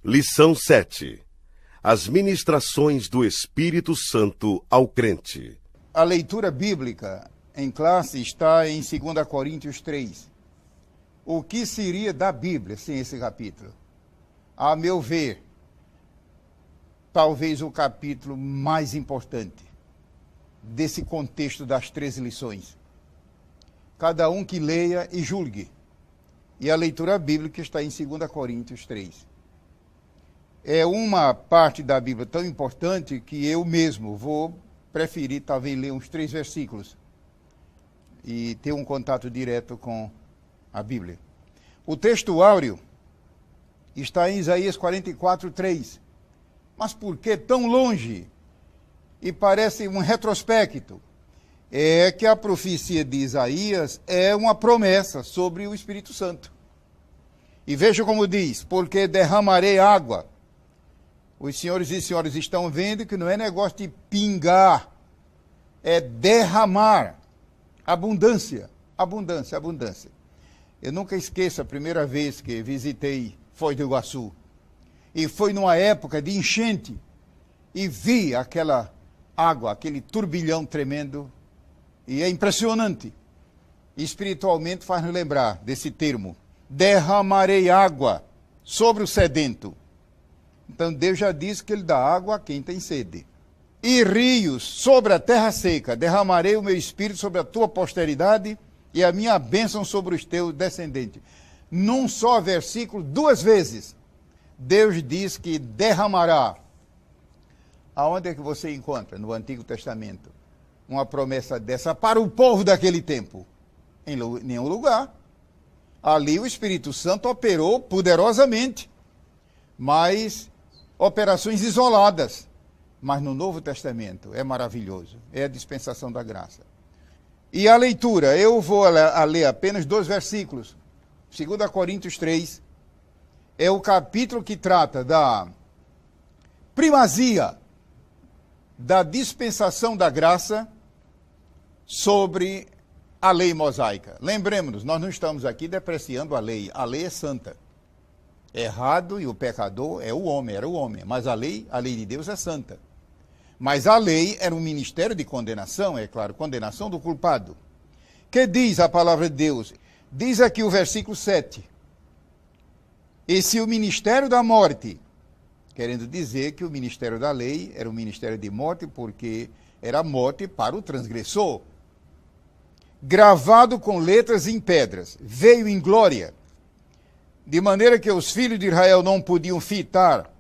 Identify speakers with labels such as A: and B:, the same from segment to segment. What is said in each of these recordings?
A: Lição 7. As ministrações do Espírito Santo ao crente.
B: A leitura bíblica em classe está em 2 Coríntios 3. O que seria da Bíblia sem esse capítulo? A meu ver, talvez o capítulo mais importante desse contexto das 13 lições. Cada um que leia e julgue. E a leitura bíblica está em 2 Coríntios 3. É uma parte da Bíblia tão importante que eu mesmo vou preferir talvez ler uns 3 versículos e ter um contato direto com a Bíblia. O texto áureo está em Isaías 44, 3. Mas por que tão longe? E parece um retrospecto. É que a profecia de Isaías é uma promessa sobre o Espírito Santo. E veja como diz, porque derramarei água. Os senhores e senhoras estão vendo que não é negócio de pingar, é derramar. Abundância, abundância, abundância. Eu nunca esqueço a primeira vez que visitei Foz do Iguaçu. E foi numa época de enchente. E vi aquela água, aquele turbilhão tremendo. E é impressionante. Espiritualmente faz-nos lembrar desse termo. Derramarei água sobre o sedento. Então Deus já disse que ele dá água a quem tem sede. E rios sobre a terra seca. Derramarei o meu espírito sobre a tua posteridade e a minha bênção sobre os teus descendentes. Num só versículo, 2 vezes, Deus diz que derramará. Aonde é que você encontra no Antigo Testamento uma promessa dessa para o povo daquele tempo? Em nenhum lugar. Ali o Espírito Santo operou poderosamente, mas operações isoladas. Mas no Novo Testamento é maravilhoso, é a dispensação da graça. E a leitura, eu vou ler apenas 2 versículos. 2 Coríntios 3 é o capítulo que trata da primazia da dispensação da graça sobre a lei mosaica. Lembremos-nos, nós não estamos aqui depreciando a lei é santa. Errado e o pecador é o homem, era o homem, mas a lei de Deus é santa. Mas a lei era um ministério de condenação, é claro, condenação do culpado. Que diz a palavra de Deus? Diz aqui o versículo 7. E se o ministério da morte, querendo dizer que o ministério da lei era um ministério de morte, porque era morte para o transgressor, gravado com letras em pedras, veio em glória, de maneira que os filhos de Israel não podiam fitar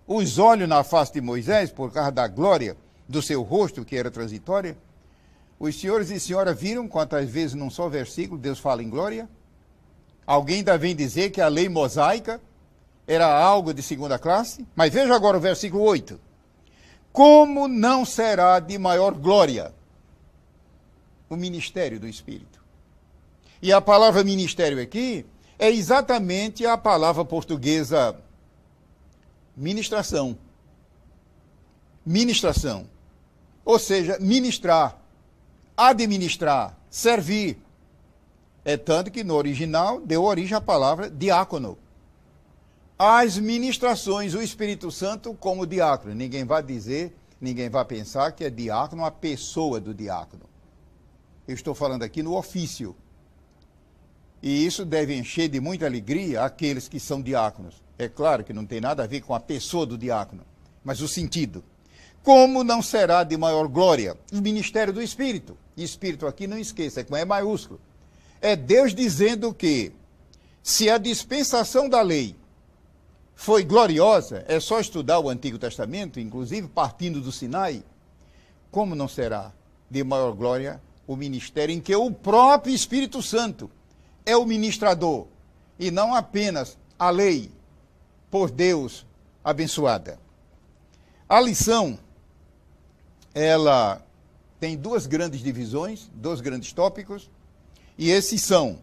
B: os olhos na face de Moisés, por causa da glória do seu rosto, que era transitória. Os senhores e senhoras viram quantas vezes num só versículo Deus fala em glória? Alguém ainda vem dizer que a lei mosaica era algo de segunda classe? Mas veja agora o versículo 8. Como não será de maior glória o ministério do Espírito? E a palavra ministério aqui é exatamente a palavra portuguesa ministração. Ministração. Ou seja, ministrar, administrar, servir. É tanto que no original deu origem à palavra diácono. As ministrações, o Espírito Santo como diácono. Ninguém vai dizer, ninguém vai pensar que é diácono a pessoa do diácono. Eu estou falando aqui no ofício. E isso deve encher de muita alegria aqueles que são diáconos. É claro que não tem nada a ver com a pessoa do diácono, mas o sentido. Como não será de maior glória o ministério do Espírito? E Espírito aqui, não esqueça, é com E maiúsculo. É Deus dizendo que, se a dispensação da lei foi gloriosa, é só estudar o Antigo Testamento, inclusive partindo do Sinai, como não será de maior glória o ministério em que o próprio Espírito Santo é o ministrador, e não apenas a lei, por Deus abençoada. A lição, ela tem 2 grandes divisões, 2 grandes tópicos, e esses são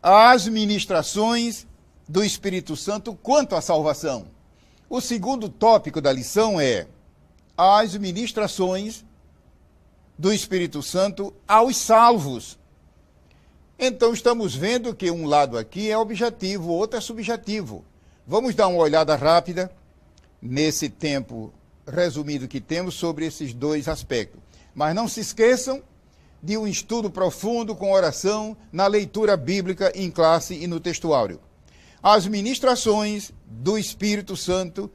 B: as ministrações do Espírito Santo quanto à salvação. O segundo tópico da lição é as ministrações do Espírito Santo aos salvos. Então estamos vendo que um lado aqui é objetivo, o outro é subjetivo. Vamos dar uma olhada rápida nesse tempo resumido que temos sobre esses dois aspectos. Mas não se esqueçam de um estudo profundo com oração na leitura bíblica em classe e no textuário. As ministrações do Espírito Santo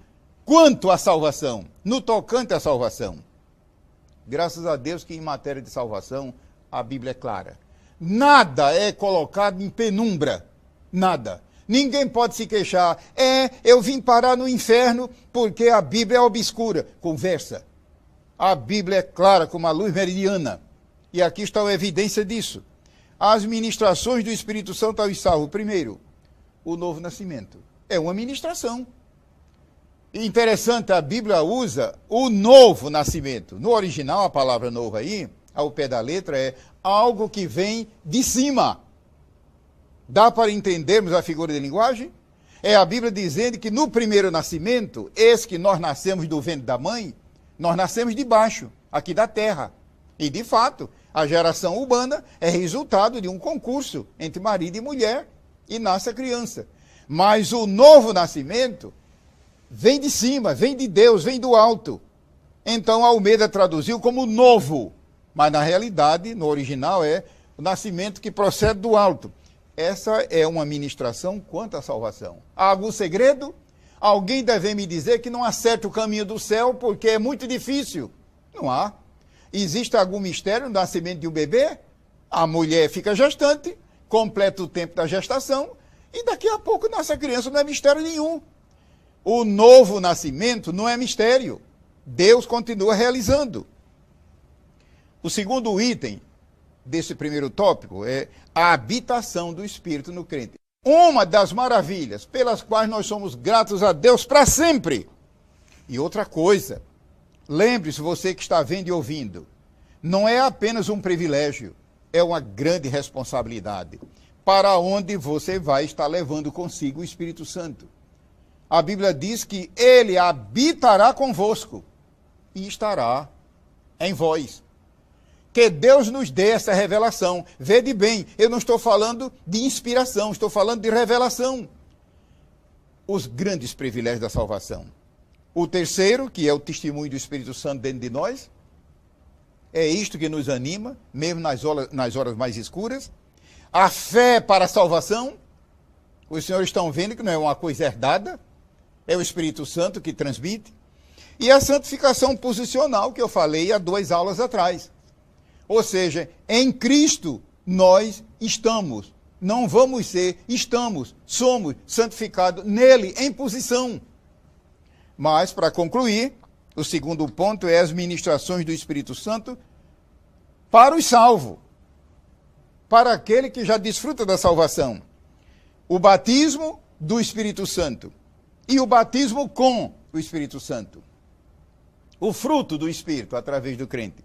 B: quanto à salvação, no tocante à salvação. Graças a Deus que em matéria de salvação a Bíblia é clara. Nada é colocado em penumbra, nada. Ninguém pode se queixar, eu vim parar no inferno porque a Bíblia é obscura. Conversa. A Bíblia é clara como a luz meridiana. E aqui está a evidência disso. As ministrações do Espírito Santo ao salvo. Primeiro, o novo nascimento. É uma ministração. Interessante, a Bíblia usa o novo nascimento. No original, a palavra novo aí, ao pé da letra, é algo que vem de cima. Dá para entendermos a figura de linguagem? É a Bíblia dizendo que no primeiro nascimento, esse que nós nascemos do ventre da mãe, nós nascemos de baixo, aqui da terra. E, de fato, a geração humana é resultado de um concurso entre marido e mulher e nasce a criança. Mas o novo nascimento vem de cima, vem de Deus, vem do alto. Então, Almeida traduziu como novo, mas na realidade, no original, é o nascimento que procede do alto. Essa é uma ministração quanto à salvação. Há algum segredo? Alguém deve me dizer que não acerta o caminho do céu porque é muito difícil. Não há. Existe algum mistério no nascimento de um bebê? A mulher fica gestante, completa o tempo da gestação e daqui a pouco nasce a criança, não é mistério nenhum. O novo nascimento não é mistério. Deus continua realizando. O segundo item desse primeiro tópico é a habitação do Espírito no crente. Uma das maravilhas pelas quais nós somos gratos a Deus para sempre. E outra coisa, lembre-se, você que está vendo e ouvindo, não é apenas um privilégio, é uma grande responsabilidade. Para onde você vai estar levando consigo o Espírito Santo? A Bíblia diz que ele habitará convosco e estará em vós. Que Deus nos dê essa revelação. Vede bem, eu não estou falando de inspiração, estou falando de revelação. Os grandes privilégios da salvação. O terceiro, que é o testemunho do Espírito Santo dentro de nós, é isto que nos anima, mesmo nas horas mais escuras. A fé para a salvação. Os senhores estão vendo que não é uma coisa herdada, é o Espírito Santo que transmite. E a santificação posicional, que eu falei há 2 aulas atrás. Ou seja, em Cristo nós estamos, não vamos ser, estamos, somos santificados nele, em posição. Mas, para concluir, o segundo ponto é as ministrações do Espírito Santo para os salvos, para aquele que já desfruta da salvação. O batismo do Espírito Santo e o batismo com o Espírito Santo. O fruto do Espírito através do crente.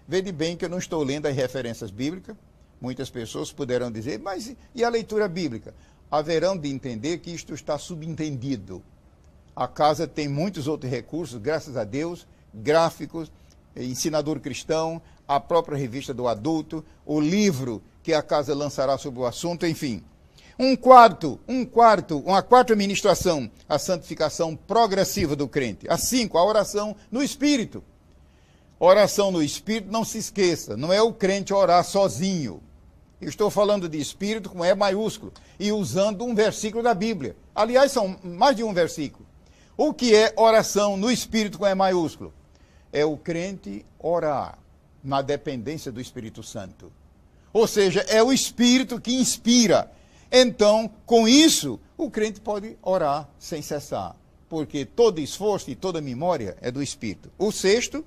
B: Vede bem que eu não estou lendo as referências bíblicas. Muitas pessoas poderão dizer, mas e a leitura bíblica? Haverão de entender que isto está subentendido. A casa tem muitos outros recursos, graças a Deus, gráficos, ensinador cristão, a própria revista do adulto, o livro que a casa lançará sobre o assunto, enfim. Uma quarta ministração, a santificação progressiva do crente. A 5, a oração no Espírito. Oração no Espírito, não se esqueça, não é o crente orar sozinho. Eu estou falando de Espírito com E maiúsculo e usando um versículo da Bíblia. Aliás, são mais de um versículo. O que é oração no Espírito com E maiúsculo? É o crente orar na dependência do Espírito Santo. Ou seja, é o Espírito que inspira. Então, com isso, o crente pode orar sem cessar, porque todo esforço e toda memória é do Espírito. O sexto,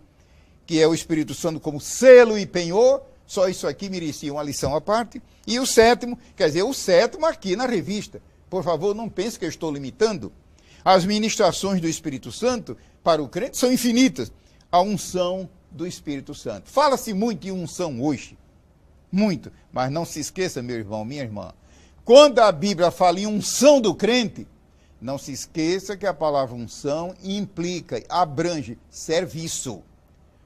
B: que é o Espírito Santo como selo e penhor, só isso aqui merecia uma lição à parte. E o sétimo, quer dizer, o sétimo aqui na revista. Por favor, não pense que eu estou limitando. As ministrações do Espírito Santo para o crente são infinitas. A unção do Espírito Santo. Fala-se muito em unção hoje. Muito. Mas não se esqueça, meu irmão, minha irmã. Quando a Bíblia fala em unção do crente, não se esqueça que a palavra unção implica, abrange serviço.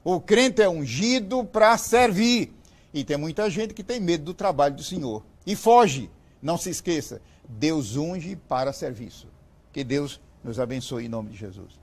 B: O crente é ungido para servir. E tem muita gente que tem medo do trabalho do Senhor. E foge. Não se esqueça, Deus unge para serviço. Que Deus nos abençoe em nome de Jesus.